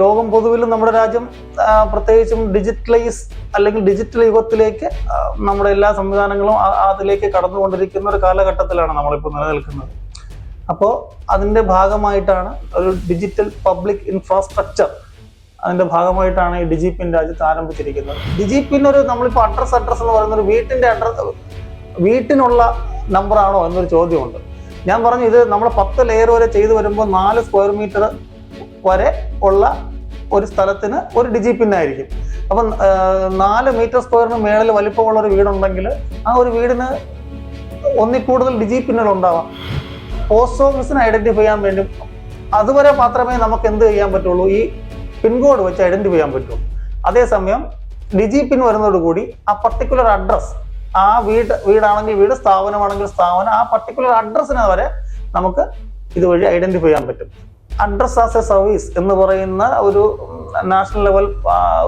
ലോകം പൊതുവിലും നമ്മുടെ രാജ്യം പ്രത്യേകിച്ചും ഡിജിറ്റലൈസ് അല്ലെങ്കിൽ ഡിജിറ്റൽ യുഗത്തിലേക്ക് നമ്മുടെ എല്ലാ സംവിധാനങ്ങളും അതിലേക്ക് കടന്നുകൊണ്ടിരിക്കുന്ന ഒരു കാലഘട്ടത്തിലാണ് നമ്മളിപ്പോൾ നിലനിൽക്കുന്നത്. അപ്പോൾ അതിൻ്റെ ഭാഗമായിട്ടാണ് ഒരു ഡിജിറ്റൽ പബ്ലിക് ഇൻഫ്രാസ്ട്രക്ചർ, അതിൻ്റെ ഭാഗമായിട്ടാണ് ഈ ഡിജിപിൻ രാജ്യത്ത് ആരംഭിച്ചിരിക്കുന്നത്. ഡിജിപിൻ ഒരു നമ്മളിപ്പോൾ അഡ്രസ് എന്ന് പറയുന്ന ഒരു വീട്ടിനുള്ള നമ്പറാണോ എന്നൊരു ചോദ്യമുണ്ട്. ഞാൻ പറഞ്ഞു ഇത് നമ്മൾ 10 ലെയർ വരെ ചെയ്തു വരുമ്പോൾ 4 സ്ക്വയർ മീറ്റർ വരെ ഉള്ള ഒരു സ്ഥലത്തിന് ഒരു ഡിജിപിൻ ആയിരിക്കും. അപ്പം 4 മീറ്റർ സ്ക്വയറിന് മേളിൽ വലിപ്പമുള്ള ഒരു വീടുണ്ടെങ്കിൽ ആ ഒരു വീടിന് ഒന്നിൽ കൂടുതൽ ഡിജിപിന്നുകൾ ഉണ്ടാവാം. പോസ്റ്റ് ഓഫീസിനെ ഐഡന്റിഫൈ ചെയ്യാൻ വേണ്ടി അതുവരെ മാത്രമേ നമുക്ക് എന്ത് ചെയ്യാൻ പറ്റുള്ളൂ, ഈ പിൻകോഡ് വെച്ച് ഐഡന്റിഫൈ ചെയ്യാൻ പറ്റുള്ളൂ. അതേസമയം ഡിജിപിൻ വരുന്നതോടുകൂടി ആ പർട്ടിക്കുലർ അഡ്രസ്, ആ വീടാണെങ്കിൽ വീട്, സ്ഥാപനമാണെങ്കിൽ സ്ഥാപനം, ആ പർട്ടിക്കുലർ അഡ്രസ്സിനെ വരെ നമുക്ക് ഇതുവഴി ഐഡന്റിഫൈ ചെയ്യാൻ പറ്റും. അഡ്രസ് ആസ് എ സർവീസ് എന്ന് പറയുന്ന ഒരു നാഷണൽ ലെവൽ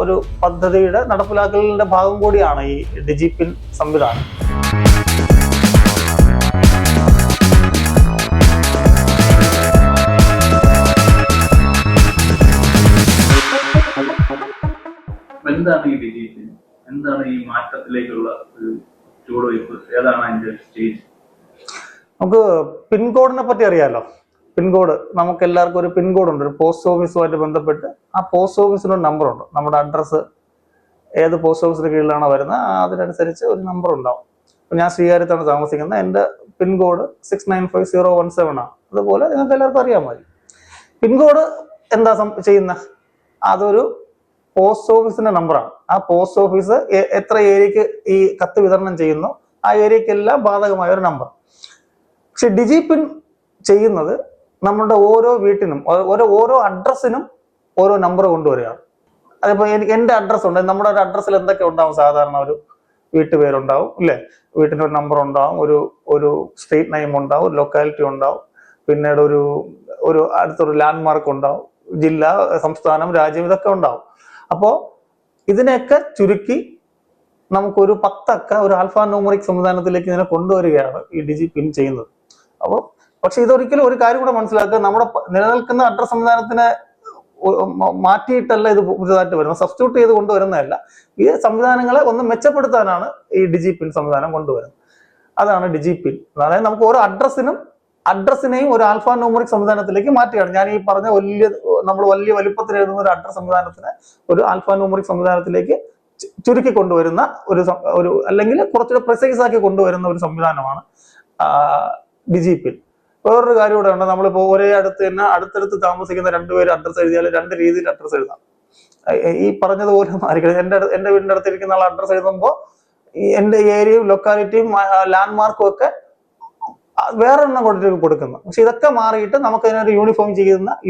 ഒരു പദ്ധതിയുടെ നടപ്പിലാക്കലിന്റെ ഭാഗം കൂടിയാണ് ഈ ഡിജിപിൻ സംവിധാനം. എന്താണ് ഈ ഡിജിപിൻ? എന്താണ് ഈ മാറ്റത്തിലേക്കുള്ള ഒരു ചുവടുവയ്പ്? ഏതാണ് അതിന്റെ സ്റ്റേജ്? നമുക്ക് പിൻകോഡിനെ പറ്റി അറിയാലോ. പിൻകോഡ്, നമുക്ക് എല്ലാവർക്കും ഒരു പിൻകോഡ് ഉണ്ട്. ഒരു പോസ്റ്റ് ഓഫീസുമായിട്ട് ബന്ധപ്പെട്ട് ആ പോസ്റ്റ് ഓഫീസിന് ഒരു നമ്പർ ഉണ്ട്. നമ്മുടെ അഡ്രസ്സ് ഏത് പോസ്റ്റ് ഓഫീസിന് കീഴിലാണോ വരുന്നത് അതിനനുസരിച്ച് ഒരു നമ്പർ ഉണ്ടാവും. അപ്പോൾ ഞാൻ ശ്രീകാര്യത്താണ് താമസിക്കുന്നത്, എൻ്റെ പിൻകോഡ് 695017 ആണ്. അതുപോലെ നിങ്ങൾക്ക് എല്ലാവർക്കും അറിയാൻ മതി. പിൻകോഡ് എന്താ ചെയ്യുന്നത്? അതൊരു പോസ്റ്റ് ഓഫീസിന്റെ നമ്പറാണ്. ആ പോസ്റ്റ് ഓഫീസ് എത്ര ഏരിയക്ക് ഈ കത്ത് വിതരണം ചെയ്യുന്നു ആ ഏരിയക്കെല്ലാം ബാധകമായ ഒരു നമ്പർ. പക്ഷെ ഡിജിപിൻ ചെയ്യുന്നത് നമ്മുടെ ഓരോ വീട്ടിനും ഓരോ അഡ്രസ്സിനും ഓരോ നമ്പർ കൊണ്ടുവരികയാണ്. അതിപ്പോൾ എൻ്റെ അഡ്രസ്സ് ഉണ്ട്, നമ്മുടെ ഒരു അഡ്രസ്സിൽ എന്തൊക്കെ ഉണ്ടാവും? സാധാരണ ഒരു വീട്ടുപേരുണ്ടാവും, അല്ലേ? വീട്ടിൻ്റെ ഒരു നമ്പർ ഉണ്ടാവും, ഒരു സ്ട്രീറ്റ് നെയിം ഉണ്ടാവും, ഒരു ലൊക്കാലിറ്റി ഉണ്ടാവും, പിന്നീട് ഒരു അടുത്തൊരു ലാൻഡ് മാർക്ക് ഉണ്ടാവും, ജില്ല, സംസ്ഥാനം, രാജ്യം, ഇതൊക്കെ ഉണ്ടാവും. അപ്പോൾ ഇതിനെയൊക്കെ ചുരുക്കി നമുക്കൊരു 10 അക്ക ഒരു ആൽഫാ ന്യൂമറിക് സംവിധാനത്തിലേക്ക് ഇതിനെ കൊണ്ടുവരികയാണ് ഈ ഡിജിപിൻ ചെയ്യുന്നത്. അപ്പോൾ പക്ഷെ ഇതൊരിക്കലും ഒരു കാര്യം കൂടെ മനസ്സിലാക്കുക, നമ്മുടെ നിലനിൽക്കുന്ന അഡ്രസ് സംവിധാനത്തിനെ മാറ്റിയിട്ടല്ല ഇത് പുതുതായിട്ട് വരുന്നത്, സബ്സ്റ്റിറ്റ്യൂട്ട് ചെയ്ത് കൊണ്ടുവരുന്നതല്ല. ഈ സംവിധാനങ്ങളെ ഒന്ന് മെച്ചപ്പെടുത്താനാണ് ഈ ഡിജിപിൻ സംവിധാനം കൊണ്ടുവരുന്നത്. അതാണ് ഡിജിപിൻ. അതായത് നമുക്ക് ഓരോ അഡ്രസ്സിനെയും ഒരു ആൽഫാ ന്യൂമറിക് സംവിധാനത്തിലേക്ക് മാറ്റുകയാണ്. ഞാൻ ഈ പറഞ്ഞ വലിയ വലുപ്പത്തിൽ എഴുതുന്ന ഒരു അഡ്രസ് സംവിധാനത്തിന് ഒരു ആൽഫാ ന്യൂമറിക് സംവിധാനത്തിലേക്ക് ചുരുക്കി കൊണ്ടുവരുന്ന ഒരു അല്ലെങ്കിൽ കുറച്ചുകൂടെ പ്രിസൈസ് ആക്കി കൊണ്ടുവരുന്ന ഒരു സംവിധാനമാണ് ഡിജിപിൻ. വേറൊരു കാര്യം കൂടെ ഉണ്ട്. നമ്മളിപ്പോൾ ഒരേ അടുത്തടുത്ത് താമസിക്കുന്ന 2 പേര് അഡ്രസ്സ് എഴുതിയാൽ 2 രീതിയിൽ അഡ്രസ്സ് എഴുതാം. ഈ പറഞ്ഞതുപോലെ ആയിരിക്കും. എൻ്റെ വീടിൻ്റെ അടുത്തിരിക്കുന്ന ആൾ അഡ്രസ്സ് എഴുതുമ്പോൾ എൻ്റെ ഏരിയയും ലൊക്കാലിറ്റിയും ലാൻഡ് മാർക്കും ഒക്കെ വേറെ എണ്ണം കൊടുക്കുന്നു. പക്ഷെ ഇതൊക്കെ മാറിയിട്ട് നമുക്ക് അതിനൊരു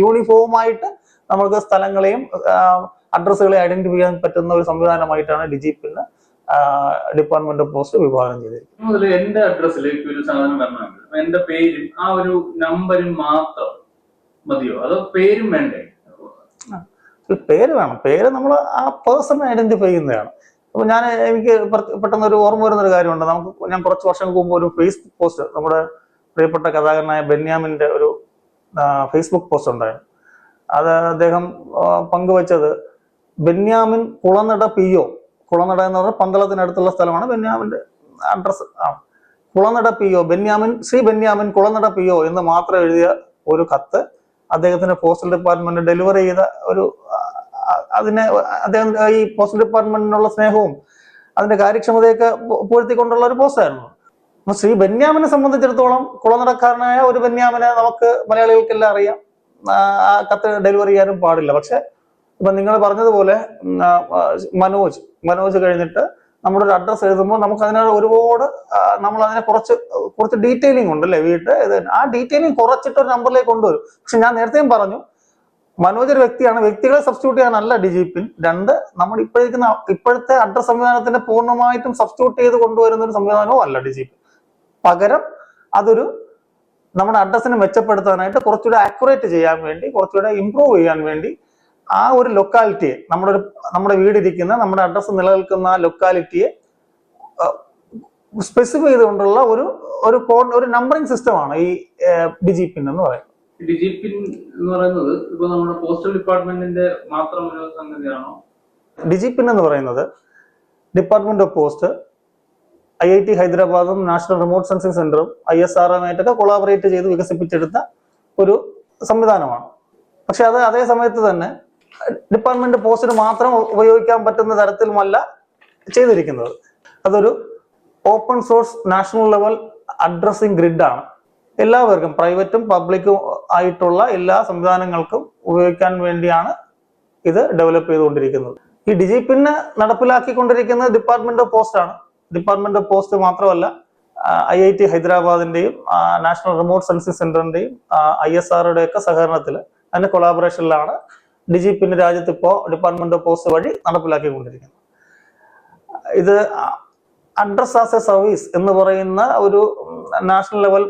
യൂണിഫോമായിട്ട് നമുക്ക് സ്ഥലങ്ങളെയും അഡ്രസ്സുകളെയും ഐഡന്റിഫൈ ചെയ്യാൻ പറ്റുന്ന ഒരു സംവിധാനമായിട്ടാണ് ഡിജിപിന് ഡിപ്പാർട്ട്മെന്റ് ഓഫ് പോസ്റ്റ് വിഭാവനം ചെയ്തിരിക്കുന്നത്. എന്റെ അഡ്രസ്സിലേക്ക് ഒരു സാധനം വരണമെങ്കിൽ എന്റെ പേരും ആ ഒരു നമ്പരും മാത്രം മതിയോ, അതോ പേരും വേണ്ടേ? പേര് വേണം. പേര് നമ്മൾ ആ പേഴ്സണെ ഐഡന്റിഫൈ ചെയ്യുന്നതാണ്. അപ്പൊ എനിക്ക് പെട്ടെന്ന് ഒരു ഓർമ്മ വരുന്നൊരു കാര്യമുണ്ട്. ഞാൻ കുറച്ച് വർഷങ്ങൾക്ക് മുമ്പ് ഒരു ഫേസ്ബുക്ക് പോസ്റ്റ്, നമ്മുടെ പ്രിയപ്പെട്ട കഥാകാരനായ ബെന്യാമിന്റെ ഒരു ഫേസ്ബുക്ക് പോസ്റ്റ് ഉണ്ടായിരുന്നു. അത് അദ്ദേഹം പങ്കുവച്ചത് ബെന്യാമിൻ കുളനട PO, കുളനട എന്ന് പറഞ്ഞാൽ പന്തളത്തിനടുത്തുള്ള സ്ഥലമാണ് ബെന്യാമിന്റെ address. Kulanada PO, Shri Benyamin Kulanada PO എന്ന് മാത്രം എഴുതിയ ഒരു കത്ത് അദ്ദേഹത്തിന്റെ പോസ്റ്റൽ ഡിപ്പാർട്ട്മെന്റ് ഡെലിവറി ചെയ്ത അതിനെ അദ്ദേഹം ഈ പോസ്റ്റൽ ഡിപ്പാർട്ട്മെന്റിനുള്ള സ്നേഹവും അതിന്റെ കാര്യക്ഷമതയൊക്കെ പൂഴ്ത്തിക്കൊണ്ടുള്ള ഒരു പോസ്റ്റായിരുന്നു. അപ്പൊ ശ്രീ ബെന്യാമിനെ സംബന്ധിച്ചിടത്തോളം കുളനടക്കാരനായ ഒരു ബെന്യാമിനെ നമുക്ക് മലയാളികൾക്കെല്ലാം അറിയാം. ആ കത്ത് ഡെലിവറി ചെയ്യാനും പാടില്ല. പക്ഷെ ഇപ്പൊ നിങ്ങൾ പറഞ്ഞതുപോലെ മനോജ് കഴിഞ്ഞിട്ട് നമ്മുടെ ഒരു അഡ്രസ്സ് എഴുതുമ്പോൾ നമുക്ക് അതിന് ഒരുപാട് നമ്മൾ അതിനെ കുറച്ച് ഡീറ്റെയിലിംഗ് ഉണ്ടല്ലേ ആ ഡീറ്റെയിലിംഗ് കുറച്ചിട്ട് ഒരു നമ്പറിലേക്ക് കൊണ്ടുവരും. പക്ഷെ ഞാൻ നേരത്തെയും പറഞ്ഞു, മനോജ് ഒരു വ്യക്തിയാണ്. വ്യക്തികളെ സബ്സ്റ്റിറ്റ്യൂട്ട് ചെയ്യാനല്ല ഡിജിപിൻ. 2, നമ്മൾ ഇപ്പോഴത്തെ അഡ്രസ് സംവിധാനത്തിന്റെ പൂർണ്ണമായിട്ടും സബ്സ്റ്റിറ്റ്യൂട്ട് ചെയ്ത് കൊണ്ടുവരുന്ന ഒരു സംവിധാനവും അല്ല ഡിജിപിൻ. പകരം അതൊരു നമ്മുടെ അഡ്രസ്സിനെ മെച്ചപ്പെടുത്താനായിട്ട് കുറച്ചുകൂടെ ആക്യുറേറ്റ് ചെയ്യാൻ വേണ്ടി, കുറച്ചുകൂടെ ഇംപ്രൂവ് ചെയ്യാൻ വേണ്ടി ആ ഒരു ലൊക്കാലിറ്റിയെ, നമ്മുടെ വീടിരിക്കുന്ന, നമ്മുടെ അഡ്രസ്സ് നിലനിൽക്കുന്ന ആ ലൊക്കാലിറ്റിയെ സ്പെസിഫൈ ചെയ്തുകൊണ്ടുള്ള ഒരു നമ്പറിംഗ് സിസ്റ്റമാണ് ഈ ഡിജിപിൻ എന്ന് പറയുന്നത്. ഡിജിപിൻ എന്ന് പറയുന്നത് ഇപ്പൊ നമ്മുടെ പോസ്റ്റൽ ഡിപ്പാർട്ട്മെന്റിന്റെ മാത്രം ഒരു സംഗതിയാണോ? ഡിജിപിൻ എന്ന് പറയുന്നത് ഡിപ്പാർട്ട്മെന്റ് ഓഫ് പോസ്റ്റ്, IIT ഹൈദരാബാദും നാഷണൽ റിമോട്ട് സെൻസിംഗ് സെന്ററും ISROയുമായിട്ടൊക്കെ കൊളാബറേറ്റ് ചെയ്ത് വികസിപ്പിച്ചെടുത്ത ഒരു സംവിധാനമാണ്. പക്ഷെ അത് അതേ സമയത്ത് തന്നെ ഡിപ്പാർട്ട്മെന്റ് പോസ്റ്റിന് മാത്രം ഉപയോഗിക്കാൻ പറ്റുന്ന തരത്തിലുമല്ല ചെയ്തിരിക്കുന്നത്. അതൊരു open source national level addressing grid ആണ്. എല്ലാവർക്കും, പ്രൈവറ്റും പബ്ലിക്കും ആയിട്ടുള്ള എല്ലാ സംവിധാനങ്ങൾക്കും ഉപയോഗിക്കാൻ വേണ്ടിയാണ് ഇത് ഡെവലപ്പ് ചെയ്തുകൊണ്ടിരിക്കുന്നത്. ഈ ഡിജിപിന് നടപ്പിലാക്കിക്കൊണ്ടിരിക്കുന്നത് ഡിപ്പാർട്ട്മെന്റ് ഓഫ് പോസ്റ്റ് ആണ്. ഡിപ്പാർട്ട്മെന്റ് ഓഫ് പോസ്റ്റ് മാത്രമല്ല, IIT ഹൈദരാബാദിന്റെയും നാഷണൽ റിമോട്ട് സെൻസിംഗ് സെന്ററിന്റെയും ISROയുടെ ഒക്കെ സഹകരണത്തിൽ, അതിന്റെ കൊളാബറേഷനിലാണ് ഡിജിപിന് രാജ്യത്ത് ഇപ്പോൾ ഡിപ്പാർട്ട്മെന്റ് ഓഫ് പോസ്റ്റ് വഴി നടപ്പിലാക്കിക്കൊണ്ടിരിക്കുന്നത്. ഇത് അഡ്രസ് ആസ് എ സർവീസ് എന്ന് പറയുന്ന ഒരു നാഷണൽ ലെവൽ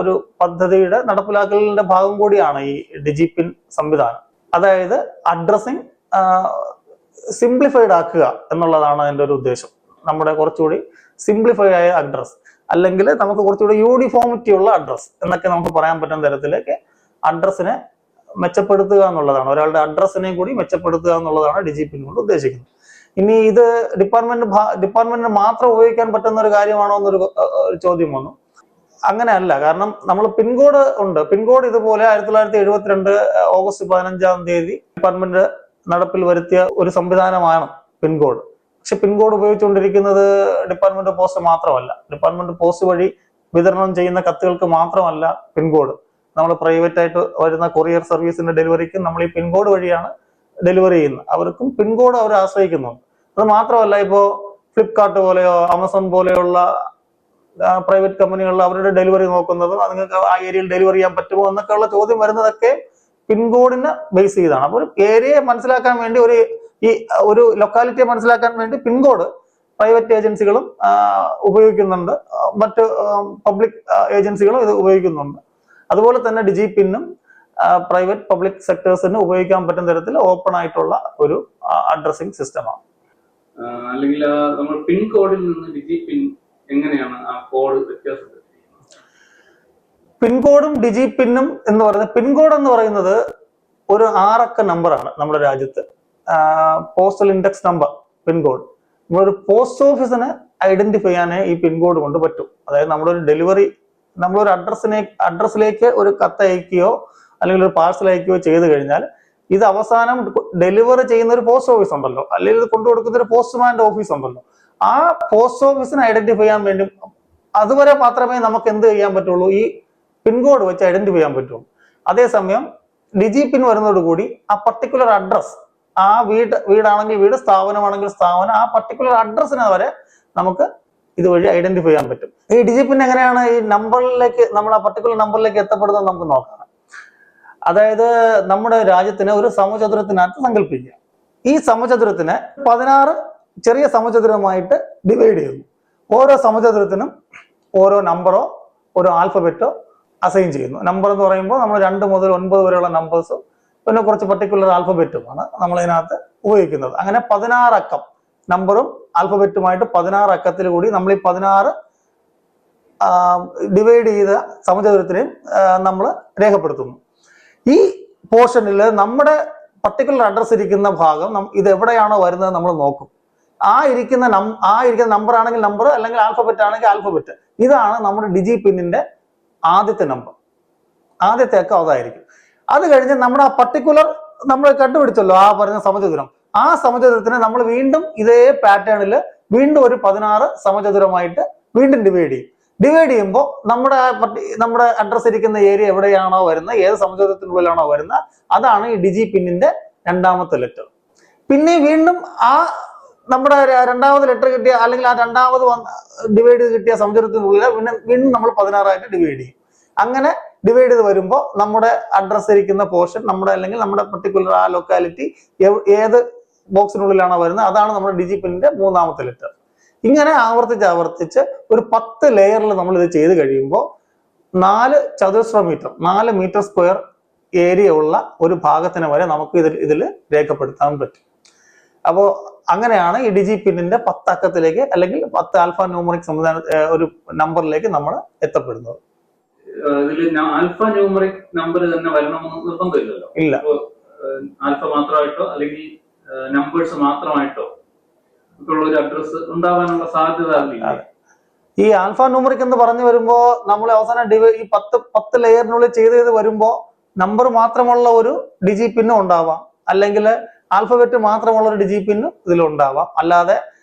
ഒരു പദ്ധതിയുടെ നടപ്പിലാക്കലിന്റെ ഭാഗം കൂടിയാണ് ഈ ഡിജിപിൻ സംവിധാനം. അതായത് അഡ്രസ്സിംഗ് സിംപ്ലിഫൈഡ് ആക്കുക എന്നുള്ളതാണ് അതിന്റെ ഒരു ഉദ്ദേശം. നമ്മുടെ കുറച്ചുകൂടി സിംപ്ലിഫൈ ആയ അഡ്രസ്, അല്ലെങ്കിൽ നമുക്ക് കുറച്ചുകൂടി യൂണിഫോമിറ്റി ഉള്ള അഡ്രസ് എന്നൊക്കെ നമുക്ക് പറയാൻ പറ്റുന്ന തരത്തിലേക്ക് അഡ്രസ്സിനെ മെച്ചപ്പെടുത്തുക എന്നുള്ളതാണ്. ഒരാളുടെ അഡ്രസ്സിനെ കൂടി മെച്ചപ്പെടുത്തുക എന്നുള്ളതാണ് ഡിജിപിൻ കൊണ്ട് ഉദ്ദേശിക്കുന്നത്. ഇനി ഇത് ഡിപ്പാർട്ട്മെന്റിന് മാത്രം ഉപയോഗിക്കാൻ പറ്റുന്ന ഒരു കാര്യമാണോ എന്നൊരു ചോദ്യം വന്നു. അങ്ങനെയല്ല. കാരണം നമ്മൾ പിൻകോഡ് ഉണ്ട്. പിൻകോഡ് ഇതുപോലെ 1972 ഓഗസ്റ്റ് 15 ഡിപ്പാർട്ട്മെന്റ് നടപ്പിൽ വരുത്തിയ ഒരു സംവിധാനമാണ് പിൻകോഡ്. പക്ഷെ പിൻകോഡ് ഉപയോഗിച്ചുകൊണ്ടിരിക്കുന്നത് ഡിപ്പാർട്ട്മെന്റ് ഓഫ് പോസ്റ്റ് മാത്രമല്ല. ഡിപ്പാർട്ട്മെന്റ് പോസ്റ്റ് വഴി വിതരണം ചെയ്യുന്ന കത്തുകൾക്ക് മാത്രമല്ല പിൻകോഡ്. നമ്മൾ പ്രൈവറ്റ് ആയിട്ട് വരുന്ന കൊറിയർ സർവീസിന്റെ ഡെലിവറിക്ക് നമ്മൾ ഈ പിൻകോഡ് വഴിയാണ് ഡെലിവറി ചെയ്യുന്നത്. അവർക്കും പിൻകോഡ് അവർ ആശ്രയിക്കുന്നുണ്ട്. അത് മാത്രമല്ല, ഇപ്പോ ഫ്ലിപ്കാർട്ട് പോലെയോ ആമസോൺ പോലെയുള്ള പ്രൈവറ്റ് കമ്പനികളിൽ അവരുടെ ഡെലിവറി നോക്കുന്നത് നിങ്ങൾക്ക് ആ ഏരിയയിൽ ഡെലിവറി ചെയ്യാൻ പറ്റുമോ എന്നൊക്കെയുള്ള ചോദ്യം വരുന്നതൊക്കെ പിൻകോഡിനെ ബേസ് ചെയ്താണ്. അപ്പോൾ ഒരു ഏരിയയെ മനസ്സിലാക്കാൻ വേണ്ടി, ഒരു ലൊക്കാലിറ്റിയെ മനസ്സിലാക്കാൻ വേണ്ടി പിൻകോഡ് പ്രൈവറ്റ് ഏജൻസികളും ഉപയോഗിക്കുന്നുണ്ട്, മറ്റ് പബ്ലിക് ഏജൻസികളും ഇത് ഉപയോഗിക്കുന്നുണ്ട്. അതുപോലെ തന്നെ ഡിജിപിന്നും പ്രൈവറ്റ് പബ്ലിക് സെക്ടേഴ്സിന് ഉപയോഗിക്കാൻ പറ്റുന്ന തരത്തിൽ ഓപ്പൺ ആയിട്ടുള്ള ഒരു അഡ്രസ്സിംഗ് സിസ്റ്റമാണ്. അല്ലെങ്കിൽ നമ്മൾ പിൻ കോഡിൽ നിന്ന് ഡിജിപിൻ എങ്ങനെയാണ് ആ കോഡ് വ്യത്യാസപ്പെടുന്നത്? പിൻകോഡും ഡിജിപിന്നും എന്ന് പറയുന്നത്, പിൻകോഡ് എന്ന് പറയുന്നത് ഒരു 6 അക്ക നമ്പറാണ് നമ്മുടെ രാജ്യത്ത്. Postal index number pincode. നമ്മളൊരു പോസ്റ്റ് ഓഫീസിനെ ഐഡന്റിഫൈ ചെയ്യാനേ ഈ പിൻകോഡ് കൊണ്ട് പറ്റും. അതായത് നമ്മളൊരു ഡെലിവറി, നമ്മളൊരു അഡ്രസ്സിലേക്ക് ഒരു കത്ത് അയക്കുകയോ അല്ലെങ്കിൽ ഒരു പാഴ്സൽ അയക്കുകയോ ചെയ്തു കഴിഞ്ഞാൽ ഇത് അവസാനം ഡെലിവറി ചെയ്യുന്ന ഒരു പോസ്റ്റ് ഓഫീസ് ഉണ്ടല്ലോ, അല്ലെങ്കിൽ ഇത് കൊണ്ടുകൊടുക്കുന്ന ഒരു പോസ്റ്റ്മാന്റെ ഓഫീസ് ഉണ്ടല്ലോ, ആ പോസ്റ്റ് ഓഫീസിനെ ഐഡന്റിഫൈ ചെയ്യാൻ വേണ്ടി അതുവരെ മാത്രമേ നമുക്ക് എന്ത് ചെയ്യാൻ പറ്റുള്ളൂ, ഈ പിൻകോഡ് വെച്ച് ഐഡന്റിഫൈ ചെയ്യാൻ പറ്റുള്ളൂ. അതേസമയം ഡിജിപിൻ വരുന്നതോടുകൂടി ആ പർട്ടിക്കുലർ അഡ്രസ്, ആ വീടാണെങ്കിൽ വീട്, സ്ഥാപനമാണെങ്കിൽ സ്ഥാപനം, ആ പർട്ടിക്കുലർ അഡ്രസ്സിനെ വരെ നമുക്ക് ഇതുവഴി ഐഡന്റിഫൈ ചെയ്യാൻ പറ്റും. ഈ ഡിജിപിൻ എങ്ങനെയാണ് ഈ നമ്പറിലേക്ക്, നമ്മൾ ആ പർട്ടിക്കുലർ നമ്പറിലേക്ക് എത്തപ്പെടുന്നത് നമുക്ക് നോക്കാം. അതായത് നമ്മുടെ രാജ്യത്തിന് ഒരു സമചതുരത്തിനകത്ത് സങ്കല്പിക്കുക. ഈ സമചതുരത്തിനെ 16 ചെറിയ സമചതുരമായിട്ട് ഡിവൈഡ് ചെയ്യുന്നു. ഓരോ സമചതുരത്തിനും ഓരോ നമ്പറോ ഓരോ ആൽഫബറ്റോ അസൈൻ ചെയ്യുന്നു. നമ്പർ എന്ന് പറയുമ്പോൾ നമ്മൾ 2 മുതൽ 9 വരെയുള്ള നമ്പേഴ്സും പിന്നെ കുറച്ച് പർട്ടിക്കുലർ ആൽഫബറ്റുമാണ് നമ്മൾ ഇതിനകത്ത് ഉപയോഗിക്കുന്നത്. അങ്ങനെ 16 അക്കം നമ്പറും ആൽഫബറ്റുമായിട്ട് 16 അക്കത്തിൽ കൂടി നമ്മൾ ഈ 16 ഡിവൈഡ് ചെയ്ത സമചതുരത്തിനെയും നമ്മൾ രേഖപ്പെടുത്തുന്നു. ഈ പോർഷനിൽ നമ്മുടെ പർട്ടിക്കുലർ അഡ്രസ് ഇരിക്കുന്ന ഭാഗം ഇത് എവിടെയാണോ വരുന്നത് നമ്മൾ നോക്കും. ആ ഇരിക്കുന്ന നമ്പർ ആണെങ്കിൽ നമ്പർ, അല്ലെങ്കിൽ ആൽഫബറ്റ് ആണെങ്കിൽ ആൽഫബറ്റ്. ഇതാണ് നമ്മുടെ ഡിജിപിന്നിന്റെ ആദ്യത്തെ നമ്പർ. ആദ്യത്തെ അക്കം അതായിരിക്കും. അത് കഴിഞ്ഞ് നമ്മുടെ ആ പർട്ടിക്കുലർ നമ്മൾ കണ്ടുപിടിച്ചല്ലോ ആ പറഞ്ഞ സമചതുരം, ആ സമചതുരത്തിനെ നമ്മൾ വീണ്ടും ഇതേ പാറ്റേണിൽ വീണ്ടും ഒരു 16 സമചതുരമായിട്ട് വീണ്ടും ഡിവൈഡ് ചെയ്യും. ഡിവൈഡ് ചെയ്യുമ്പോൾ നമ്മുടെ അഡ്രസ് ഇരിക്കുന്ന ഏരിയ എവിടെയാണോ വരുന്നത്, ഏത് സമചതുരത്തിനുള്ളിലാണോ വരുന്നത്, അതാണ് ഈ ഡിജിപിന്നിന്റെ 2ാമത്തെ ലെറ്റർ. പിന്നെ വീണ്ടും ആ നമ്മുടെ 2ാമത് ലെറ്റർ കിട്ടിയ, അല്ലെങ്കിൽ ആ 2ാമത് ഡിവൈഡ് ചെയ്ത് കിട്ടിയ സമചതുരത്തിനുള്ളിൽ വീണ്ടും നമ്മൾ 16 ആയിട്ട് ഡിവൈഡ് ചെയ്യും. അങ്ങനെ ഡിവൈഡ് ചെയ്ത് വരുമ്പോൾ നമ്മുടെ അഡ്രസ് ഇരിക്കുന്ന പോർഷൻ, അല്ലെങ്കിൽ നമ്മുടെ പർട്ടിക്കുലർ ആ ലൊക്കാലിറ്റി ഏത് ബോക്സിനുള്ളിലാണോ വരുന്നത്, അതാണ് നമ്മുടെ ഡിജിപിന്നിന്റെ 3ാമത്തെ ലെറ്റർ. ഇങ്ങനെ ആവർത്തിച്ച് ഒരു 10 ലെയറിൽ നമ്മൾ ഇത് ചെയ്ത് കഴിയുമ്പോൾ 4 ചതുരശ്ര മീറ്റർ, 4 മീറ്റർ സ്ക്വയർ ഏരിയ ഉള്ള ഒരു ഭാഗത്തിനെ വരെ നമുക്ക് ഇതിൽ രേഖപ്പെടുത്താൻ പറ്റും. അപ്പോൾ അങ്ങനെയാണ് ഈ ഡിജിപിന്നിന്റെ 10 അക്കത്തിലേക്ക്, അല്ലെങ്കിൽ 10 ആൽഫ ന്യൂമറിക് സംവിധാന ഒരു നമ്പറിലേക്ക് നമ്മൾ എത്തപ്പെടുന്നത്. ഇതിൽ ആൽഫ ന്യൂമറിക് നമ്പർ തന്നെ വരണമെന്ന് നിർബന്ധമില്ലല്ലോ. ഇല്ല. ആൽഫ മാത്രമായിട്ടോ അല്ലെങ്കിൽ നമ്പേഴ്സ് മാത്രമായിട്ടോ ഉള്ള ഒരു അഡ്രസ് ഉണ്ടാവാനുള്ള സാധ്യത ഇല്ല. ഈ ആൽഫ ന്യൂമറിക് എന്ന് പറഞ്ഞു വരുമ്പോ നമ്മൾ അവസാനം ഈ 10 ലെയറിനുള്ളിൽ ചെയ്ത് വരുമ്പോ നമ്പർ മാത്രമുള്ള ഒരു ഡിജി പിന്നും ഉണ്ടാവാം, അല്ലെങ്കിൽ ആൽഫബറ്റ് മാത്രമുള്ള ഒരു ഡിജി പിന്നും ഇതിലുണ്ടാവാം. അല്ലാതെ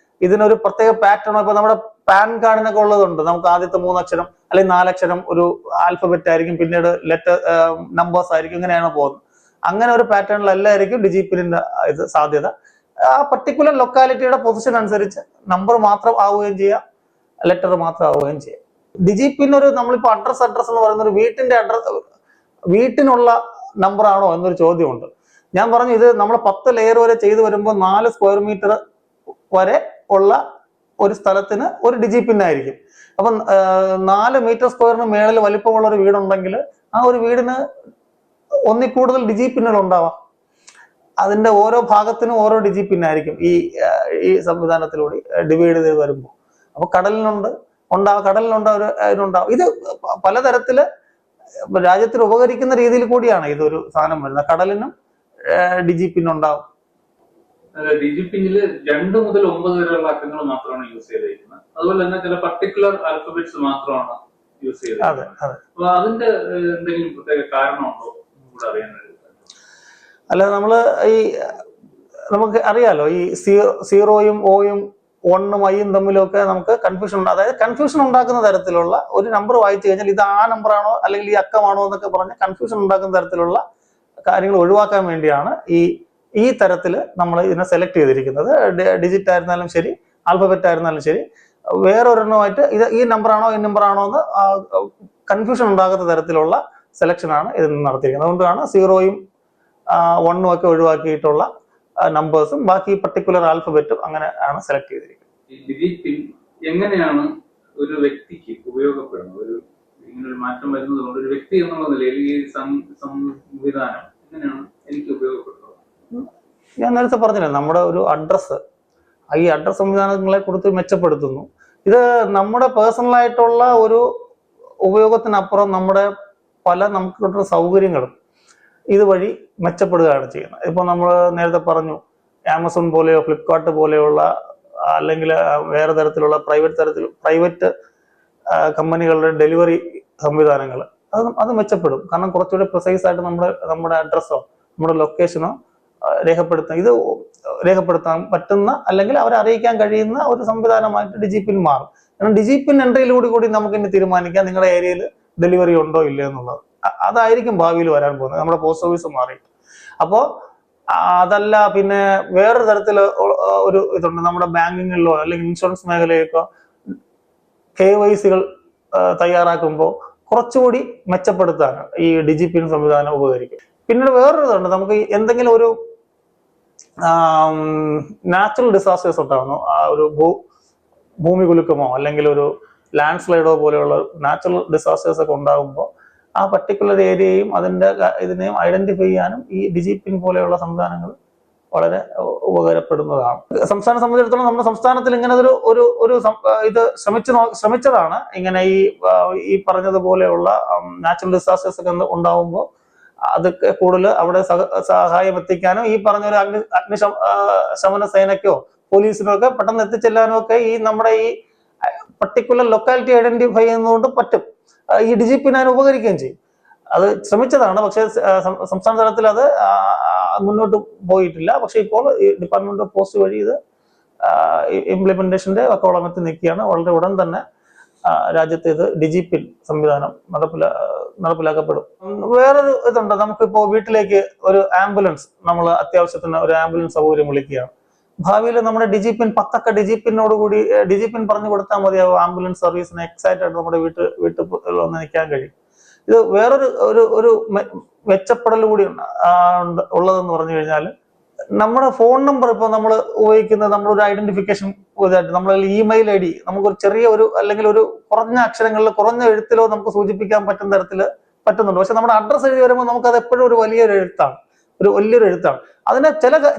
ഇതിനൊരു പ്രത്യേക പാറ്റേൺ, ഇപ്പൊ നമ്മുടെ പാൻ കാർഡിനൊക്കെ ഉള്ളതുണ്ട്. നമുക്ക് ആദ്യത്തെ 3 അക്ഷരം അല്ലെങ്കിൽ 4 അക്ഷരം ഒരു ആൽഫബറ്റ് ആയിരിക്കും, പിന്നീട് ലെറ്റർ നമ്പേഴ്സ് ആയിരിക്കും, ഇങ്ങനെയാണ് പോകുന്നത്. അങ്ങനെ ഒരു പാറ്റേണിലല്ലായിരിക്കും ഡിജി പിന്നിന്റെ ഇത് സാധ്യത. ആ പർട്ടിക്കുലർ ലൊക്കാലിറ്റിയുടെ പൊസിഷൻ അനുസരിച്ച് നമ്പർ മാത്രം ആവുകയും ചെയ്യാം, ലെറ്റർ മാത്രം ആവുകയും ചെയ്യാം. ഡിജി പിൻ ഒരു നമ്മളിപ്പോ അഡ്രസ് എന്ന് പറയുന്ന ഒരു വീട്ടിന്റെ അഡ്രസ്, വീട്ടിനുള്ള നമ്പർ ആണോ എന്നൊരു ചോദ്യമുണ്ട്. ഞാൻ പറഞ്ഞു ഇത് നമ്മൾ 10 ലെയർ വരെ ചെയ്തു വരുമ്പോൾ 4 സ്ക്വയർ മീറ്റർ വരെ ഉള്ള ഒരു സ്ഥലത്തിന് ഒരു ഡിജി പിൻ ആയിരിക്കും. അപ്പൊ 4 മീറ്റർ സ്ക്വയറിന് മേളിൽ വലിപ്പമുള്ള ഒരു വീടുണ്ടെങ്കിൽ ആ ഒരു വീടിന് ഒന്നിൽ കൂടുതൽ ഡിജി പിന്നുകൾ ഉണ്ടാവാം. അതിന്റെ ഓരോ ഭാഗത്തിനും ഓരോ ഡിജി പിൻ ആയിരിക്കും ഈ സംവിധാനത്തിലൂടെ ഡിവൈഡ് ചെയ്ത് വരുമ്പോൾ. അപ്പൊ കടലിനുണ്ടാവും. ഇത് പലതരത്തില് രാജ്യത്തിന് ഉപകരിക്കുന്ന രീതിയിൽ കൂടിയാണ് ഇതൊരു സാധനം വരുന്നത്. കടലിനും ഡിജി പിൻ ഉണ്ടാവും. ഡിജി പിന്നിൽ 2 മുതൽ 9 വരെയുള്ള അക്കങ്ങൾ മാത്രമാണ് യൂസ് ചെയ്തിരിക്കുന്നത്. അതുപോലെ തന്നെ ചില പർട്ടിക്കുലർ ആൽഫബറ്റ്സ് മാത്രമാണ് യൂസ് ചെയ്തിരിക്കുന്നത്. അപ്പൊ അതിന്റെ എന്തെങ്കിലും പ്രത്യേക കാരണമുണ്ടോ കൂടെ അറിയാൻ? അല്ല, നമുക്ക് അറിയാലോ ഈ 0യും ഓയും 1ഉം ഐയും തമ്മിലൊക്കെ നമുക്ക് കൺഫ്യൂഷൻ ഉണ്ട്. അതായത് കൺഫ്യൂഷൻ ഉണ്ടാക്കുന്ന തരത്തിലുള്ള ഒരു നമ്പർ വായിച്ചു കഴിഞ്ഞാൽ ഇത് ആ നമ്പറാണോ അല്ലെങ്കിൽ ഈ അക്കമാണോ എന്നൊക്കെ പറഞ്ഞ് കൺഫ്യൂഷൻ ഉണ്ടാക്കുന്ന തരത്തിലുള്ള കാര്യങ്ങൾ ഒഴിവാക്കാൻ വേണ്ടിയാണ് ഈ തരത്തിൽ നമ്മൾ ഇതിനെ സെലക്ട് ചെയ്തിരിക്കുന്നത്. ഡിജിറ്റ് ആയിരുന്നാലും ശരി, ആൽഫബറ്റ് ആയിരുന്നാലും ശരി, വേറൊരെണ്ണമായിട്ട് ഇത് ഈ നമ്പറാണോ എന്ന് കൺഫ്യൂഷൻ ഉണ്ടാകാത്ത തരത്തിലുള്ള സെലക്ഷനാണ് ഇതിൽ നിന്ന് നടത്തിയിരിക്കുന്നത്. അതുകൊണ്ടാണ് 0യും 1ഉം ഒക്കെ ഒഴിവാക്കിയിട്ടുള്ള നമ്പേഴ്സും ബാക്കി പർട്ടിക്കുലർ ആൽഫബറ്റും അങ്ങനെ ആണ് സെലക്ട് ചെയ്തിരിക്കുന്നത്. എങ്ങനെയാണ് ഒരു വ്യക്തിക്ക് ഉപയോഗപ്പെടുന്നത്? ഇങ്ങനൊരു മാറ്റം വരുന്നത് കൊണ്ട് ഒരു വ്യക്തി എന്നുള്ള നിലയിൽ ഈ സംവിധാനം എങ്ങനെയാണ് എനിക്ക് ഉപയോഗപ്പെടുന്നത്? ഞാൻ നേരത്തെ പറഞ്ഞില്ലേ, നമ്മുടെ ഒരു അഡ്രസ്സ്, ഈ അഡ്രസ് സംവിധാനങ്ങളെ കുറിച്ച് മെച്ചപ്പെടുത്തുന്നു. ഇത് നമ്മുടെ പേഴ്സണൽ ആയിട്ടുള്ള ഒരു ഉപയോഗത്തിനപ്പുറം നമ്മുടെ നമുക്ക് കിട്ടുന്ന സൗകര്യങ്ങളും ഇതുവഴി മെച്ചപ്പെടുകയാണ് ചെയ്യുന്നത്. ഇപ്പൊ നമ്മൾ നേരത്തെ പറഞ്ഞു, ആമസോൺ പോലെയോ ഫ്ലിപ്കാർട്ട് പോലെയുള്ള അല്ലെങ്കിൽ വേറെ തരത്തിലുള്ള പ്രൈവറ്റ് കമ്പനികളുടെ ഡെലിവറി സംവിധാനങ്ങൾ അത് മെച്ചപ്പെടും. കാരണം കുറച്ചുകൂടി പ്രിസൈസ് ആയിട്ട് നമ്മുടെ അഡ്രസ്സോ നമ്മുടെ ലൊക്കേഷനോ രേഖപ്പെടുത്താൻ പറ്റുന്ന അല്ലെങ്കിൽ അവരെ അറിയിക്കാൻ കഴിയുന്ന ഒരു സംവിധാനമായിട്ട് ഡിജി പിൻ മാറും. കാരണം ഡിജി പിൻ എൻട്രിയിലൂടെ നമുക്ക് ഇനി തീരുമാനിക്കാം നിങ്ങളുടെ ഏരിയയിൽ ഡെലിവറി ഉണ്ടോ ഇല്ല എന്നുള്ളത്. അതായിരിക്കും ഭാവിയിൽ വരാൻ പോകുന്നത്, നമ്മുടെ പോസ്റ്റ് ഓഫീസ് മാറിയിട്ട്. അപ്പോൾ അതല്ല, പിന്നെ വേറൊരു തരത്തില് ഒരു ഇതുണ്ട്. നമ്മുടെ ബാങ്കിങ്ങിലോ അല്ലെങ്കിൽ ഇൻഷുറൻസ് മേഖലയൊക്കെ KYCകൾ തയ്യാറാക്കുമ്പോൾ കുറച്ചുകൂടി മെച്ചപ്പെടുത്താൻ ഈ ഡിജി പിൻ സംവിധാനം ഉപകരിക്കും. പിന്നീട് വേറൊരു ഇതുണ്ട്, നമുക്ക് എന്തെങ്കിലും ഒരു നാച്ചുറൽ ഡിസാസ്റ്റേഴ്സ് ഉണ്ടാകുന്നു, ഒരു ഭൂമി കുലുക്കമോ അല്ലെങ്കിൽ ഒരു ലാൻഡ് സ്ലൈഡോ പോലെയുള്ള നാച്ചുറൽ ഡിസാസ്റ്റേഴ്സ് ഒക്കെ ഉണ്ടാകുമ്പോൾ ആ പർട്ടിക്കുലർ ഏരിയയും ഇതിനെയും ഐഡന്റിഫൈ ചെയ്യാനും ഈ ഡിജി പിൻ പോലെയുള്ള സംവിധാനങ്ങൾ വളരെ ഉപകാരപ്പെടുന്നതാണ്. സംസ്ഥാനം സംബന്ധിച്ചിടത്തോളം നമ്മുടെ സംസ്ഥാനത്തിൽ ഇങ്ങനെ ഒരു ഇത് ശ്രമിച്ചതാണ്. ഇങ്ങനെ ഈ പറഞ്ഞതുപോലെയുള്ള നാച്ചുറൽ ഡിസാസ്റ്റേഴ്സ് ഒക്കെ ഉണ്ടാവുമ്പോൾ അതൊക്കെ കൂടുതൽ അവിടെ സഹായം എത്തിക്കാനും ഈ പറഞ്ഞ ഒരു അഗ്നിശമന സേനയ്ക്കോ പോലീസിനോ ഒക്കെ പെട്ടെന്ന് എത്തിച്ചെല്ലാനും ഒക്കെ നമ്മുടെ ഈ പർട്ടിക്കുലർ ലൊക്കാലിറ്റി ഐഡന്റിഫൈ ചെയ്യുന്നതുകൊണ്ട് പറ്റും. ഈ ഡിജി പിൻ അതിന് ഉപകരിക്കുകയും ചെയ്യും. അത് ശ്രമിച്ചതാണ്, പക്ഷേ സംസ്ഥാന തലത്തിൽ അത് മുന്നോട്ട് പോയിട്ടില്ല. പക്ഷെ ഇപ്പോൾ ഈ ഡിപ്പാർട്ട്മെന്റ് ഓഫ് പോസ്റ്റ് വഴി ഇത് ഇംപ്ലിമെന്റേഷന്റെ വക്കോളമെത്തി നിൽക്കുകയാണ്. വളരെ ഉടൻ തന്നെ രാജ്യത്ത് ഇത് ഡിജി പിൻ സംവിധാനം നടപ്പിലാക്കപ്പെടും. വേറൊരു ഇതുണ്ട്, നമുക്കിപ്പോ വീട്ടിലേക്ക് ഒരു ആംബുലൻസ്, നമ്മൾ അത്യാവശ്യത്തിന് ഒരു ആംബുലൻസ് സൗകര്യം വിളിക്കുകയാണ്. ഭാവിയിൽ നമ്മുടെ ഡിജി പിൻ 10 ഡിജി പിന്നോടുകൂടി ഡിജി പിൻ പറഞ്ഞു കൊടുത്താൽ മതിയാവും ആംബുലൻസ് സർവീസിന് എക്സൈറ്റ് ആയിട്ട് നമ്മുടെ വീട്ടിൽ വന്ന് നിൽക്കാൻ കഴിയും. ഇത് വേറൊരു മെച്ചപ്പെടൽ കൂടി ഉള്ളതെന്ന് പറഞ്ഞു കഴിഞ്ഞാൽ, നമ്മുടെ ഫോൺ നമ്പർ ഇപ്പോൾ നമ്മൾ ഉപയോഗിക്കുന്നത് നമ്മളൊരു ഐഡന്റിഫിക്കേഷൻ ഇതായിട്ട് നമ്മൾ ഇമെയിൽ ID നമുക്കൊരു ചെറിയ അല്ലെങ്കിൽ ഒരു കുറഞ്ഞ അക്ഷരങ്ങളിലോ കുറഞ്ഞ എഴുത്തിലോ നമുക്ക് സൂചിപ്പിക്കാൻ പറ്റുന്ന തരത്തിൽ പറ്റുന്നുണ്ട്. പക്ഷെ നമ്മുടെ അഡ്രസ്സ് എഴുതി വരുമ്പോൾ നമുക്ക് അത് എപ്പോഴും ഒരു വലിയൊരു എഴുത്താണ്. അതിനെ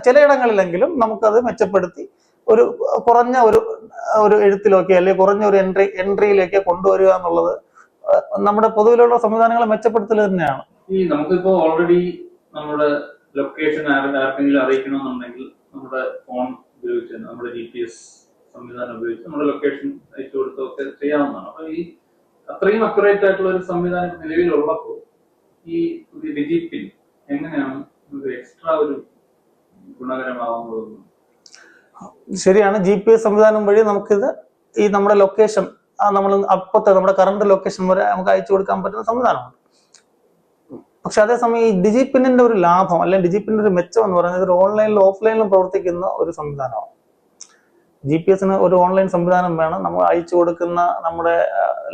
ചിലയിടങ്ങളിലെങ്കിലും നമുക്കത് മെച്ചപ്പെടുത്തി ഒരു കുറഞ്ഞ ഒരു എഴുത്തിലൊക്കെ അല്ലെങ്കിൽ കുറഞ്ഞ ഒരു എൻട്രിയിലേക്ക് കൊണ്ടുവരിക എന്നുള്ളത് നമ്മുടെ പൊതുവിലുള്ള സംവിധാനങ്ങളെ മെച്ചപ്പെടുത്തൽ തന്നെയാണ്. ഈ നമുക്കിപ്പോ ഓൾറെഡി നമ്മുടെ ലൊക്കേഷൻ ആർക്കെങ്കിലും അറിയിക്കണമെന്നുണ്ടെങ്കിൽ നമ്മുടെ ഫോൺ ഉപയോഗിച്ച് നമ്മുടെ GPS സംവിധാനം ഉപയോഗിച്ച് നമ്മുടെ ലൊക്കേഷൻ അയച്ചു കൊടുത്തൊക്കെ ചെയ്യാവുന്നതാണ്. അപ്പൊ ഈ അത്രയും അക്യുറേറ്റ് ആയിട്ടുള്ള ഒരു സംവിധാനം നിലവിലുള്ളപ്പോൾ ഈ ഡിജിപിൻ എങ്ങനെയാണ് എക്സ്ട്രാ ഒരു ഗുണകരമാവുന്നതെന്ന്? ശരിയാണ്, GPS സംവിധാനം വഴി നമുക്കിത് ഈ നമ്മുടെ ലൊക്കേഷൻ നമ്മൾ അപ്പത്തെ നമ്മുടെ കറണ്ട് ലൊക്കേഷൻ വരെ നമുക്ക് അയച്ചു കൊടുക്കാൻ പറ്റുന്ന സംവിധാനമാണ്. പക്ഷെ അതേസമയം ഈ ഡിജിപിന്നിന്റെ ഒരു ലാഭം അല്ലെങ്കിൽ ഡിജിപിന്നിന്റെ ഒരു മെച്ചം എന്ന് പറയുന്നത് ഒരു ഓൺലൈനിലും ഓഫ്ലൈനിലും പ്രവർത്തിക്കുന്ന ഒരു സംവിധാനമാണ്. GPS-ന് ഒരു ഓൺലൈൻ സംവിധാനം വേണം, നമ്മൾ അയച്ചു കൊടുക്കുന്ന നമ്മുടെ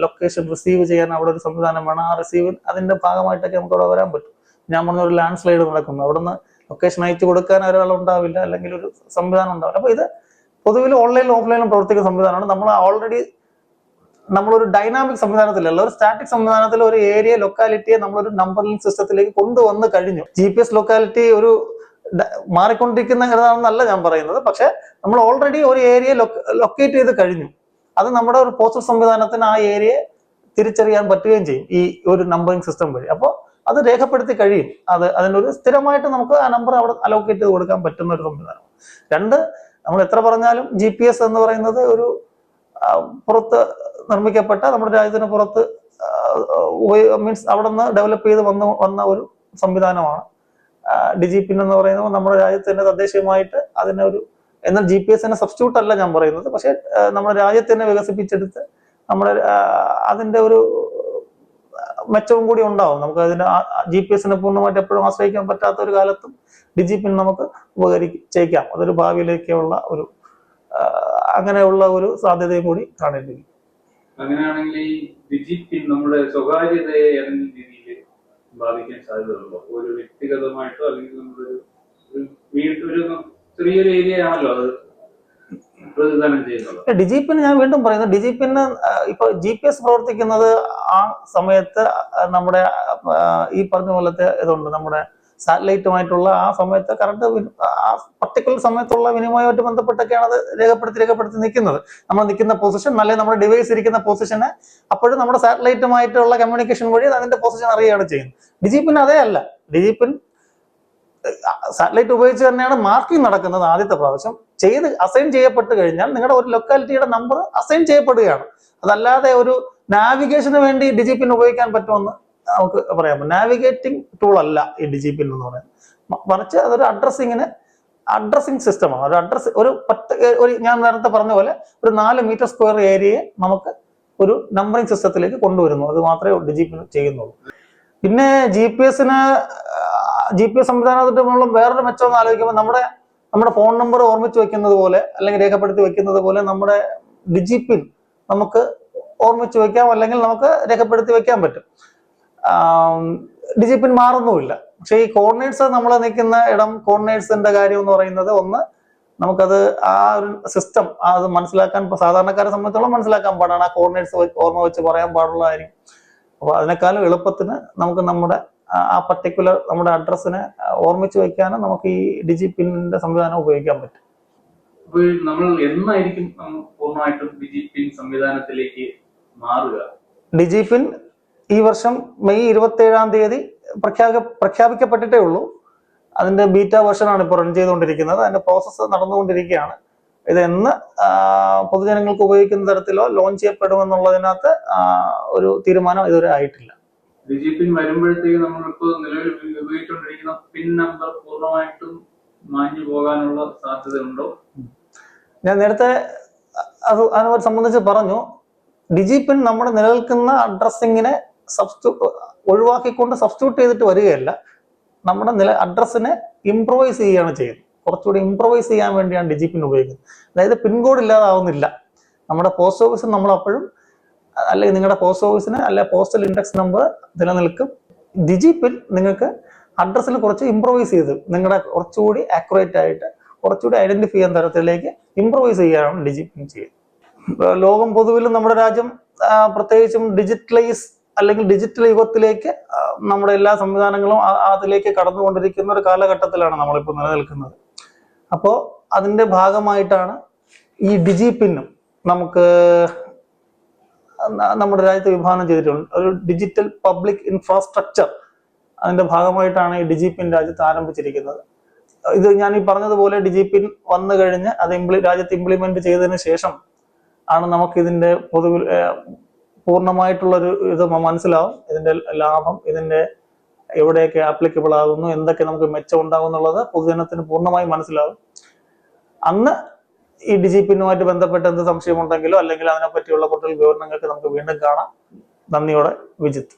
ലൊക്കേഷൻ റിസീവ് ചെയ്യാൻ അവിടെ ഒരു സംവിധാനം വേണം. ആ റിസീവ് അതിന്റെ ഭാഗമായിട്ടൊക്കെ നമുക്ക് അവിടെ വരാൻ പറ്റും. ഞാൻ പറഞ്ഞ ഒരു ലാൻഡ് സ്ലൈഡ് നടക്കുന്നു, അവിടുന്ന് ലൊക്കേഷൻ അയച്ചു കൊടുക്കാൻ ഒരാളുണ്ടാവില്ല, അല്ലെങ്കിൽ ഒരു സംവിധാനം ഉണ്ടാവില്ല. അപ്പൊ ഇത് പൊതുവിൽ ഓൺലൈനിലും ഓഫ്ലൈനിലും പ്രവർത്തിക്കുന്ന സംവിധാനമാണ്. നമ്മൾ ഓൾറെഡി നമ്മളൊരു ഡൈനാമിക് സംവിധാനത്തിലല്ല, ഒരു സ്റ്റാറ്റിക് സംവിധാനത്തിൽ ഒരു ഏരിയ ലൊക്കാലിറ്റിയെ നമ്മളൊരു നമ്പറിംഗ് സിസ്റ്റത്തിലേക്ക് കൊണ്ടുവന്ന് കഴിഞ്ഞു. GPS ലൊക്കാലിറ്റി ഒരു മാറിക്കൊണ്ടിരിക്കുന്ന ഏതാണെന്നല്ല ഞാൻ പറയുന്നത്, പക്ഷെ നമ്മൾ ഓൾറെഡി ഒരു ഏരിയ ലൊക്കേറ്റ് ചെയ്ത് കഴിഞ്ഞു. അത് നമ്മുടെ ഒരു പോസ്റ്റൽ സംവിധാനത്തിന് ആ ഏരിയയെ തിരിച്ചറിയാൻ പറ്റുകയും ചെയ്യും ഈ ഒരു നമ്പറിംഗ് സിസ്റ്റം വഴി. അപ്പോൾ അത് രേഖപ്പെടുത്തി കഴിയും. അതിനൊരു സ്ഥിരമായിട്ട് നമുക്ക് ആ നമ്പർ അവിടെ അലോക്കേറ്റ് ചെയ്ത് കൊടുക്കാൻ പറ്റുന്ന ഒരു സംവിധാനം. രണ്ട്, നമ്മൾ എത്ര പറഞ്ഞാലും GPS എന്ന് പറയുന്നത് ഒരു പുറത്ത് നിർമ്മിക്കപ്പെട്ട നമ്മുടെ രാജ്യത്തിന് പുറത്ത് മീൻസ് അവിടെ നിന്ന് ഡെവലപ്പ് ചെയ്ത് വന്ന ഒരു സംവിധാനമാണ്. ഡിജിപിൻ എന്ന് പറയുന്നത് നമ്മുടെ രാജ്യത്തിന്റെ തദ്ദേശീയമായിട്ട് അതിനെ ഒരു, എന്നാൽ GPS-നെ സബ്സ്റ്റിറ്റ്യൂട്ട് അല്ല ഞാൻ പറയുന്നത്, പക്ഷെ നമ്മുടെ രാജ്യത്തിനെ വികസിപ്പിച്ചെടുത്ത് നമ്മുടെ അതിന്റെ ഒരു മെച്ചവും കൂടി ഉണ്ടാവും. നമുക്ക് അതിന്റെ GPS-നെ പൂർണ്ണമായിട്ട് എപ്പോഴും ആശ്രയിക്കാൻ പറ്റാത്ത ഒരു കാലത്തും ഡിജിപിൻ നമുക്ക് ഉപകരിച്ചേക്കാം. അതൊരു ഭാവിയിലേക്കുള്ള ഒരു അങ്ങനെയുള്ള ഒരു സാധ്യതയും കൂടി കാണേണ്ടിയിരിക്കും. അങ്ങനെയാണെങ്കിൽ ഈ ഡിജിപിൻ നമ്മുടെ സ്വകാര്യതയെ ഏതെങ്കിലും രീതിയിൽ ബാധിക്കാൻ സാധ്യതയുണ്ടോ? ഒരു വ്യക്തിഗതമായിട്ടോ അല്ലെങ്കിൽ നമ്മുടെ ഒരു ചെറിയൊരു ഏരിയ ആണല്ലോ അത് പ്രതിദാനം ചെയ്യുന്നത്. ഡിജിപിൻ ഞാൻ വീണ്ടും പറയുന്നത്, ഡിജിപിന് ഇപ്പൊ GPS പ്രവർത്തിക്കുന്നത് ആ സമയത്ത് നമ്മുടെ ഈ പറഞ്ഞ പോലത്തെ ഇതുണ്ട്, നമ്മുടെ സാറ്റലൈറ്റുമായിട്ടുള്ള ആ സമയത്ത് കറണ്ട് ആ പർട്ടിക്കുലർ സമയത്തുള്ള വിനിമയമായിട്ട് ബന്ധപ്പെട്ടൊക്കെയാണ് അത് രേഖപ്പെടുത്തി നിൽക്കുന്നത്. നമ്മൾ നിൽക്കുന്ന പൊസിഷൻ അല്ലെങ്കിൽ നമ്മുടെ ഡിവൈസ് ഇരിക്കുന്ന പൊസിഷനെ അപ്പോഴും നമ്മുടെ സാറ്റലൈറ്റുമായിട്ടുള്ള കമ്മ്യൂണിക്കേഷൻ വഴി അതിന്റെ പൊസിഷൻ അറിയുകയാണ് ചെയ്യുന്നത്. ഡിജിപിൻ അതേ അല്ല. ഡിജിപിൻ സാറ്റലൈറ്റ് ഉപയോഗിച്ച് തന്നെയാണ് മാർക്കിംഗ് നടക്കുന്നത്. ആദ്യത്തെ പ്രാവശ്യം അസൈൻ ചെയ്യപ്പെട്ട് കഴിഞ്ഞാൽ നിങ്ങളുടെ ഒരു ലൊക്കാലിറ്റിയുടെ നമ്പർ അസൈൻ ചെയ്യപ്പെടുകയാണ്. അതല്ലാതെ ഒരു നാവിഗേഷന് വേണ്ടി ഡിജിപിൻ ഉപയോഗിക്കാൻ പറ്റുമെന്ന് നമുക്ക് പറയാം. നാവിഗേറ്റിംഗ് ടൂൾ അല്ല ഈ ഡിജിപിൻ എന്ന് പറയുന്നത്, മറിച്ച് അതൊരു അഡ്രസ്സിംഗ് സിസ്റ്റമാണ്. ഒരു ഞാൻ നേരത്തെ പറഞ്ഞ പോലെ ഒരു 4 മീറ്റർ സ്ക്വയർ ഏരിയയെ നമുക്ക് ഒരു നമ്പറിംഗ് സിസ്റ്റത്തിലേക്ക് കൊണ്ടുവരുന്നു. അത് മാത്രമേ ഡിജിപിൻ ചെയ്യുന്നുള്ളൂ. പിന്നെ GPS സംവിധാനത്തിന്റെ മുകളിൽ വേറൊരു മെച്ചം ആലോചിക്കുമ്പോൾ നമ്മുടെ ഫോൺ നമ്പർ ഓർമ്മിച്ച് വെക്കുന്നത് പോലെ അല്ലെങ്കിൽ രേഖപ്പെടുത്തി വെക്കുന്നത് പോലെ നമ്മുടെ ഡിജിപിൻ നമുക്ക് ഓർമ്മിച്ച് വെക്കാം, അല്ലെങ്കിൽ നമുക്ക് രേഖപ്പെടുത്തി വെക്കാൻ പറ്റും. ഡിജിപിൻ മാറുന്നുമില്ല. പക്ഷെ ഈ കോർഡിനേറ്റ്സ് നമ്മൾ നിൽക്കുന്ന ഇടം, കോർഡിനേറ്റ്സിന്റെ കാര്യം എന്ന് പറയുന്നത്, ഒന്ന് നമുക്കത് ആ ഒരു സിസ്റ്റം അത് മനസ്സിലാക്കാൻ സാധാരണക്കാരെ സംബന്ധിച്ചോളം മനസ്സിലാക്കാൻ പാടാണ്. ആ കോർഡിനേറ്റ്സ് ഓർമ്മ വെച്ച് പറയാൻ പാടുള്ളതായിരിക്കും. അപ്പൊ അതിനേക്കാളും എളുപ്പത്തിന് നമുക്ക് നമ്മുടെ ആ പർട്ടിക്കുലർ നമ്മുടെ അഡ്രസ്സിനെ ഓർമ്മിച്ച് വെക്കാനും നമുക്ക് ഈ ഡിജിപിന്നിന്റെ സംവിധാനം ഉപയോഗിക്കാൻ പറ്റും. അപ്പോൾ നമ്മൾ എന്നായിരിക്കും പൂർണ്ണമായിട്ടും ഡിജിപിൻ സംവിധാനത്തിലേക്ക് മാറുക? ഡിജിപിൻ ഈ വർഷം മെയ് 27-ാം തീയതി പ്രഖ്യാപിക്കപ്പെട്ടിട്ടേ ഉള്ളൂ. അതിന്റെ ബീറ്റ വെർഷനാണ് ഇപ്പോൾ റൺ ചെയ്തുകൊണ്ടിരിക്കുന്നത്. അതിന്റെ പ്രോസസ്സ് നടന്നുകൊണ്ടിരിക്കുകയാണ്. ഇത് എന്ന് പൊതുജനങ്ങൾക്ക് ഉപയോഗിക്കുന്ന തരത്തിലോ ലോഞ്ച് ചെയ്യപ്പെടുമെന്നുള്ളതിനകത്ത് ഒരു തീരുമാനം ഇതുവരെ ആയിട്ടില്ല. ഡിജിപിൻ വരുമ്പോഴത്തേക്ക് നമ്മളിപ്പോൾ നിലവിൽ ഉപയോഗിച്ചുകൊണ്ടിരിക്കുന്ന പിൻ നമ്പർ പൂർണ്ണമായിട്ടും മാഞ്ഞു പോകാനുള്ള സാധ്യത ഉണ്ടോ? ഞാൻ നേരത്തെ അതിനെ സംബന്ധിച്ച് പറഞ്ഞു. ഡിജിപിൻ നമ്മുടെ നിലനിൽക്കുന്ന അഡ്രസ്സിങ്ങിനെ ഒഴിവാക്കിക്കൊണ്ട് സബ്സ്റ്റിറ്റ്യൂട്ട് ചെയ്തിട്ട് വരികയല്ല, നമ്മുടെ അഡ്രസ്സിനെ ഇംപ്രൂവൈസ് ചെയ്യുകയാണ് ചെയ്യുന്നത്. കുറച്ചുകൂടി ഇംപ്രൂവൈസ് ചെയ്യാൻ വേണ്ടിയാണ് ഡിജിപിൻ ഉപയോഗിക്കുന്നത്. അതായത് പിൻകോഡ് ഇല്ലാതാവുന്നില്ല. നമ്മുടെ പോസ്റ്റ് ഓഫീസിൽ നമ്മൾ അപ്പോഴും, അല്ലെങ്കിൽ നിങ്ങളുടെ പോസ്റ്റ് ഓഫീസിന് അല്ലെ പോസ്റ്റൽ ഇൻഡെക്സ് നമ്പർ നിലനിൽക്കും. ഡിജിപിൻ നിങ്ങൾക്ക് അഡ്രസ്സിൽ കുറച്ച് ഇംപ്രൂവൈസ് ചെയ്ത് നിങ്ങളുടെ കുറച്ചുകൂടി ആക്യുറേറ്റ് ആയിട്ട് കുറച്ചുകൂടി ഐഡന്റിഫൈ ചെയ്യാൻ തരത്തിലേക്ക് ഇംപ്രൂവൈസ് ചെയ്യാനാണ് ഡിജിപിൻ ചെയ്യുന്നത്. ലോകം പൊതുവിലും നമ്മുടെ രാജ്യം പ്രത്യേകിച്ചും ഡിജിറ്റൽ യുഗത്തിലേക്ക് നമ്മുടെ എല്ലാ സംവിധാനങ്ങളും അതിലേക്ക് കടന്നുകൊണ്ടിരിക്കുന്ന ഒരു കാലഘട്ടത്തിലാണ് നമ്മളിപ്പോൾ നിലനിൽക്കുന്നത്. അപ്പോൾ അതിന്റെ ഭാഗമായിട്ടാണ് ഈ ഡിജിപിന്നും നമുക്ക് നമ്മുടെ രാജ്യത്ത് വിഭാവനം ചെയ്തിട്ടുണ്ട്. ഒരു ഡിജിറ്റൽ പബ്ലിക് ഇൻഫ്രാസ്ട്രക്ചർ അതിന്റെ ഭാഗമായിട്ടാണ് ഈ ഡിജിപിൻ രാജ്യത്ത് ആരംഭിച്ചിരിക്കുന്നത്. ഇത് ഞാൻ ഈ പറഞ്ഞതുപോലെ ഡിജിപിൻ വന്നു കഴിഞ്ഞ് അത് രാജ്യത്ത് ഇംപ്ലിമെന്റ് ചെയ്തതിന് ശേഷം ആണ് നമുക്ക് ഇതിന്റെ പൊതുവിൽ പൂർണ്ണമായിട്ടുള്ളൊരു ഇത് മനസ്സിലാവും. ഇതിന്റെ ലാഭം, ഇതിന്റെ എവിടെയൊക്കെ ആപ്ലിക്കബിൾ ആകുന്നു, എന്തൊക്കെ നമുക്ക് മെച്ചം ഉണ്ടാകും എന്നുള്ളത് പൊതുജനത്തിന് പൂർണ്ണമായി മനസ്സിലാവും. അന്ന് ഈ ഡിജിപിന്നുമായിട്ട് ബന്ധപ്പെട്ട് എന്ത് സംശയമുണ്ടെങ്കിലോ അല്ലെങ്കിൽ അതിനെപ്പറ്റിയുള്ള കൂടുതൽ വിവരണങ്ങൾക്ക് നമുക്ക് വീണ്ടും കാണാം. നന്ദിയോടെ, വിജിത്ത്.